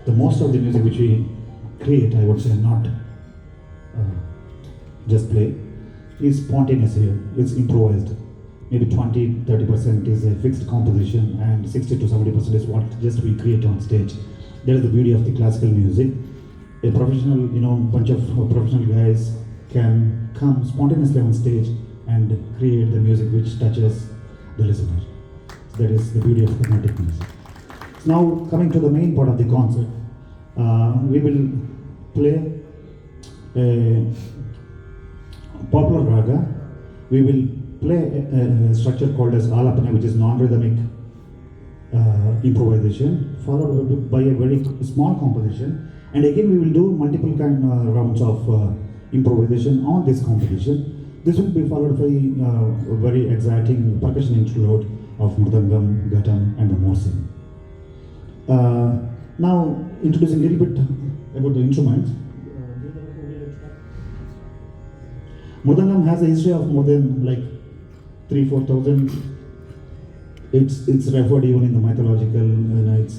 the most of the music which we create, I would say, not just play, is spontaneous here. It's improvised. Maybe 20-30% is a fixed composition, and 60 to 70% is what just we create on stage. That is the beauty of the classical music. A professional, bunch of professional guys can come spontaneously on stage and create the music which touches the listener. So that is the beauty of Carnatic music. So now coming to the main part of the concert, we will play a popular raga. We will play a structure called as alapana, which is non-rhythmic improvisation, followed by a very small composition. And again, we will do multiple rounds of improvisation on this composition. This will be followed by a very exciting percussion interlude of mridangam, ghatam, and the morsing. Now, introducing a little bit about the instruments. Mridangam has a history of more than 3,000-4,000. It's referred even in the mythological, it's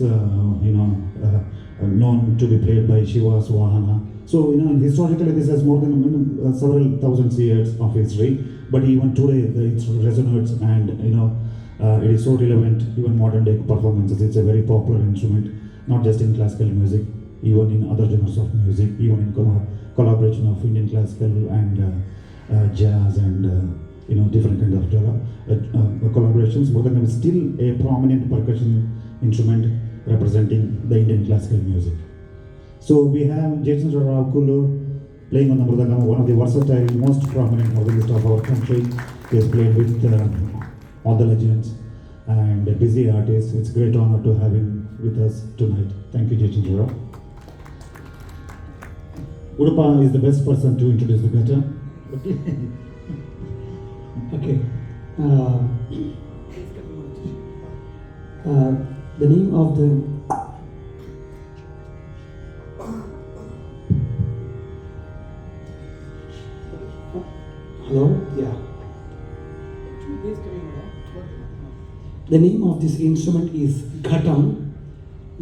known to be played by Shiva's Vahana. So historically this has more than several thousand years of history. But even today it resonates, and it is so relevant even modern day performances. It's a very popular instrument, not just in classical music, even in other genres of music, even in collaboration of Indian classical and jazz and different kind of collaborations. Mridangam is still a prominent percussion instrument representing the Indian classical music. So we have Jason Rao kulur playing on the mridangam, one of the versatile, most prominent organist of our country. He has played with all the legends and a busy artist. It's a great honor to have him with us tonight. Thank you, Jason Rao. Udupa is the best person to introduce the guitar. Okay. The name of the Hello? Yeah. The name of this instrument is ghatam.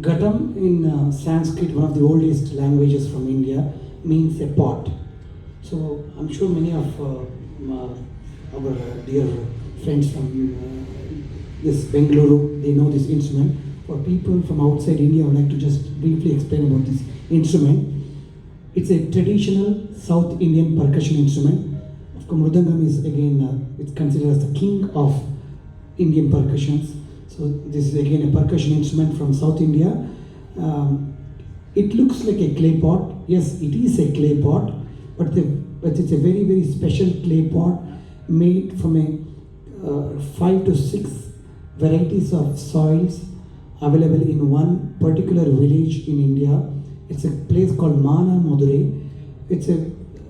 Ghatam in Sanskrit, one of the oldest languages from India, means a pot. So I'm sure many of our dear friends from this Bengaluru, they know this instrument. For people from outside India, I would like to just briefly explain about this instrument. It's a traditional South Indian percussion instrument. Of course, mridangam is again, it's considered as the king of Indian percussions. So this is again a percussion instrument from South India. It looks like a clay pot. Yes, it is a clay pot, but it's a very, very special clay pot made from a 5 to 6 varieties of soils available in one particular village in India. It's a place called Mana, Madurai. It's a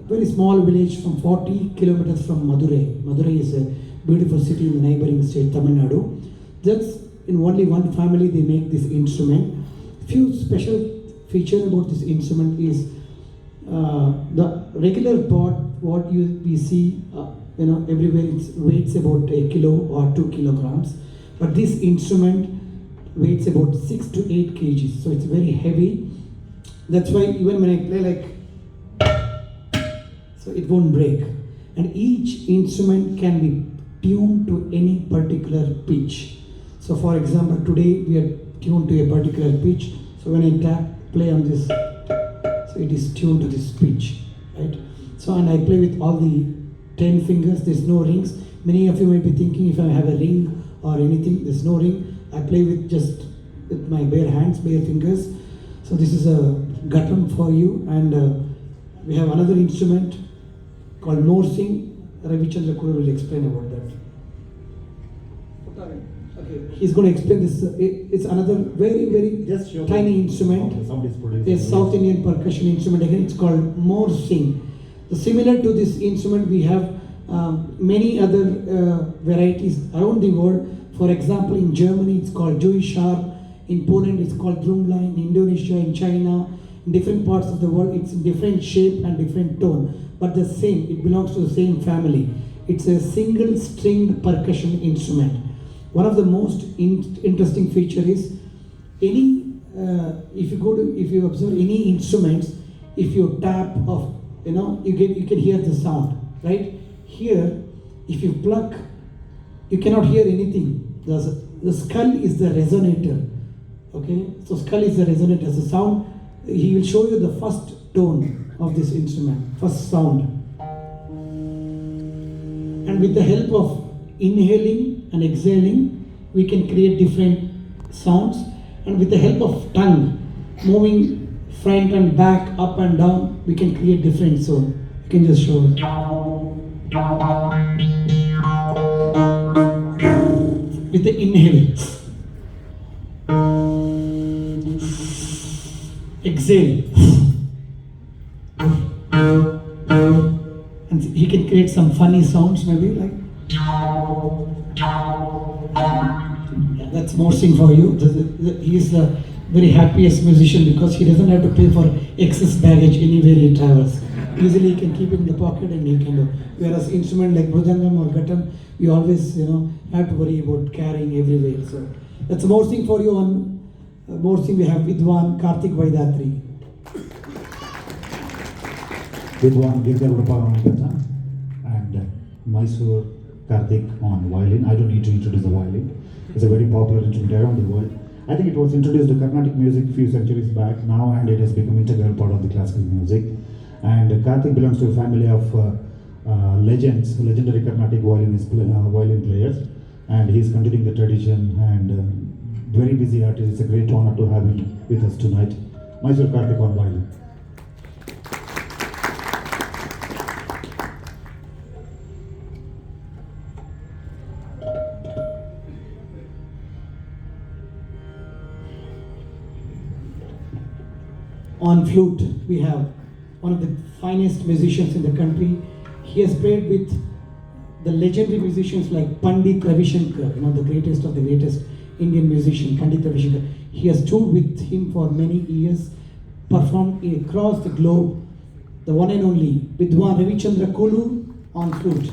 very small village from 40 kilometers from Madurai. Madurai is a beautiful city in the neighboring state, Tamil Nadu. Just in only one family they make this instrument. Few special feature about this instrument is the regular pot, what we see everywhere, it weighs about 1 kilo or 2 kilograms. But this instrument weighs about 6 to 8 kgs, so it's very heavy. That's why even when I play so it won't break. And each instrument can be tuned to any particular pitch. So for example, today we are tuned to a particular pitch. So when I play on this, so it is tuned to this pitch, right? So and I play with all the 10 fingers. There's no rings. Many of you might be thinking if I have a ring or anything, there's no ring. I play with my bare hands, bare fingers. So this is a ghatam for you, and we have another instrument called morsing. Ravi will explain about that. Okay, he's going to explain this. It's another very, very tiny instrument. A South Indian percussion instrument. Again, it's called morsing. So similar to this instrument, we have many other varieties around the world. For example, in Germany, it's called Joishar. In Poland, it's called drumla. In Indonesia, in China, in different parts of the world, it's in different shape and different tone. But the same, it belongs to the same family. It's a single stringed percussion instrument. One of the most interesting feature is any if you observe any instruments, if you tap of, you can hear the sound, right? Here, if you pluck, you cannot hear anything. The skull is the resonator. Okay, so skull is the resonator. The sound, he will show you the first tone of this instrument, first sound. And with the help of inhaling and exhaling, we can create different sounds. And with the help of tongue, moving front and back, up and down, we can create different sounds. You can just show it. With the inhale, exhale, and he can create some funny sounds, maybe like. Yeah, that's more sing for you. He is the very happiest musician because he doesn't have to pay for excess baggage anywhere he travels. Easily he can keep it in the pocket and he can do. Whereas instrument like Bhujangam or Ghatam, we always have to worry about carrying everywhere. So that's more thing for you. On more thing we have Vidwan Kartik Vaidatri. Vidwan Girdar on guitar and Mysore Kartik on violin. I don't need to introduce the violin. It's a very popular instrument around the world. I think it was introduced to Carnatic music a few centuries back now, and it has become integral part of the classical music. And Kartik belongs to a family of legends, legendary Carnatic violin players, and he's continuing the tradition and very busy artist. It's a great honor to have him with us tonight. Mysore Kartik on violin. On flute, we have one of the finest musicians in the country. He has played with the legendary musicians like Pandit Ravi Shankar, the greatest of the greatest Indian musician, Pandit Ravi Shankar. He has toured with him for many years, performed across the globe. The one and only Vidwan Ravichandra Kulur on flute.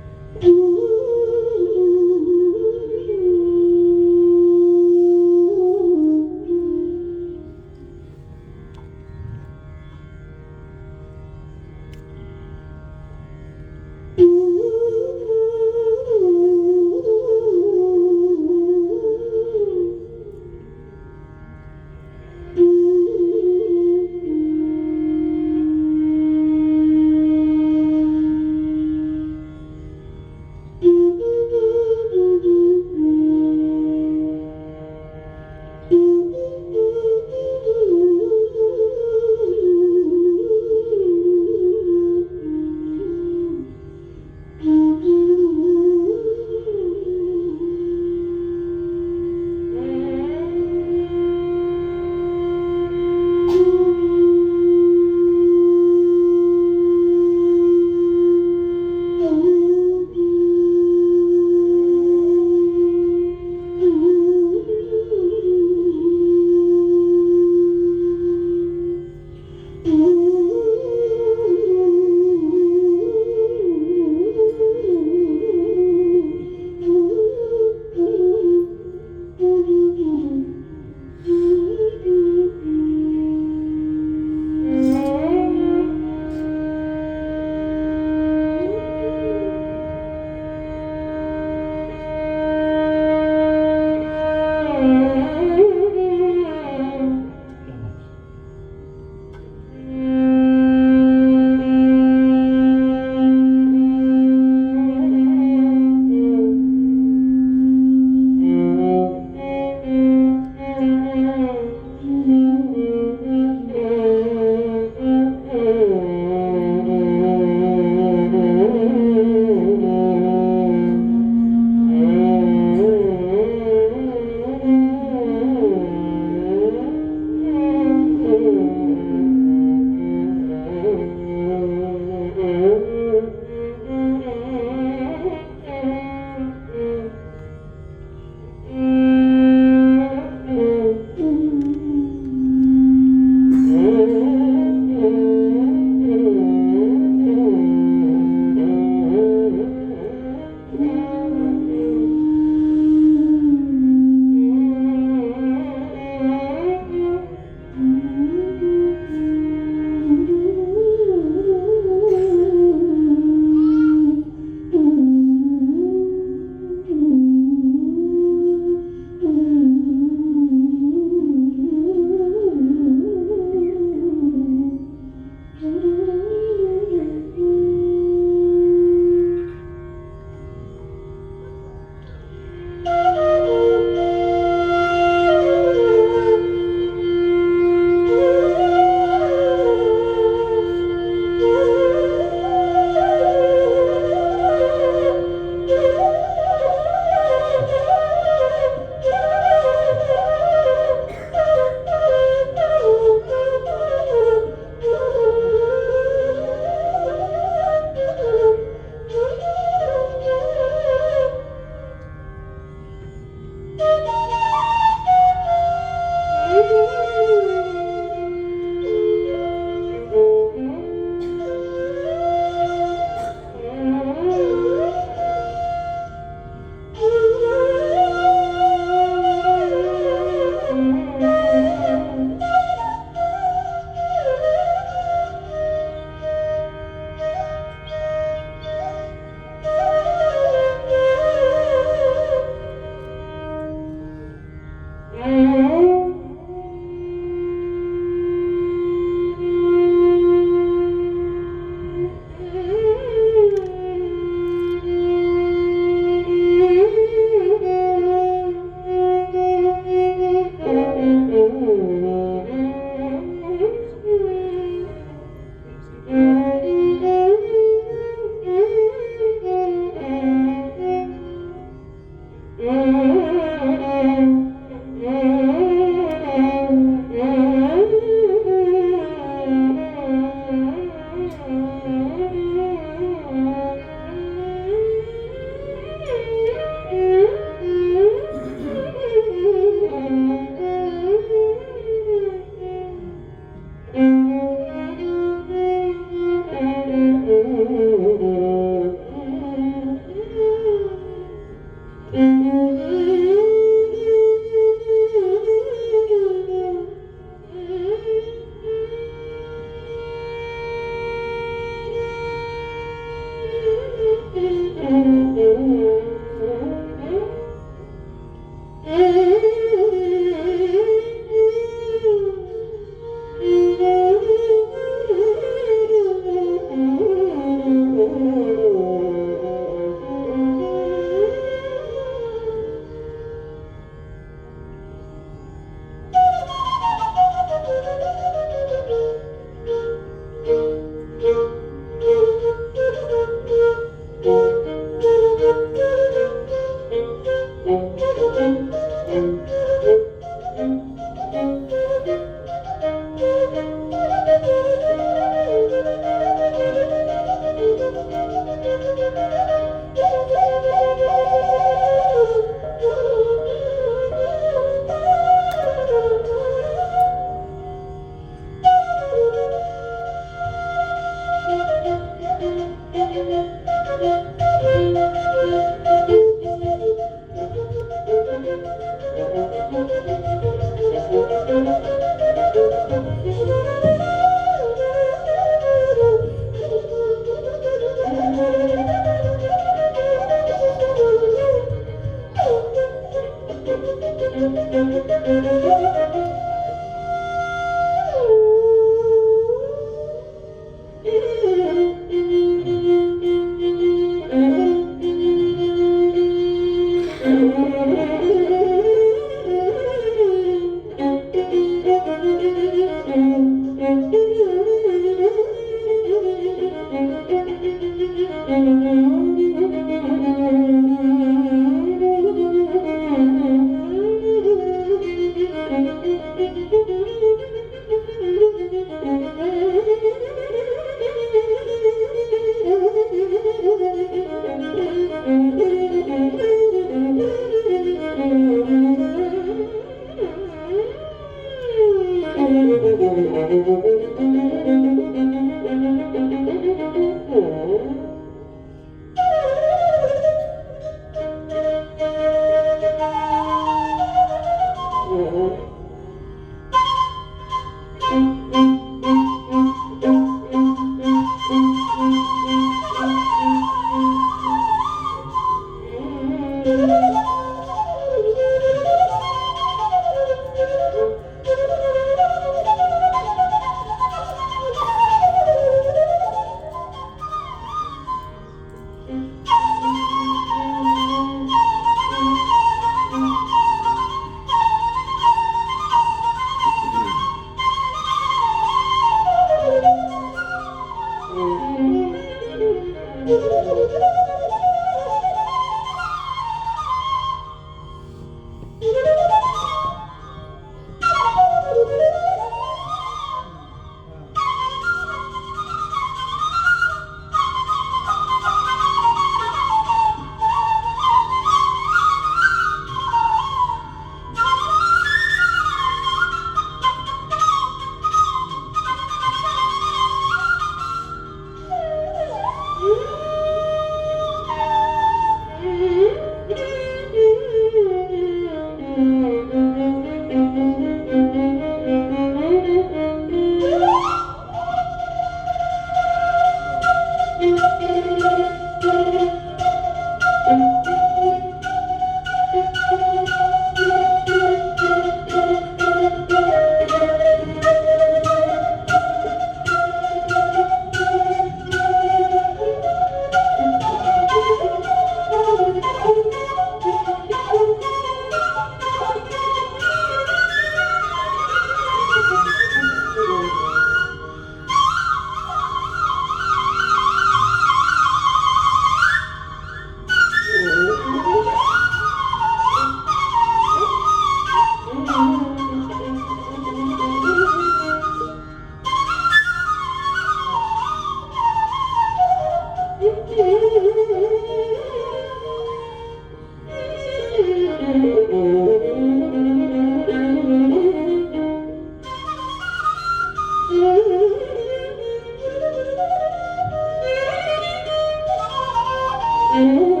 Mm-hmm.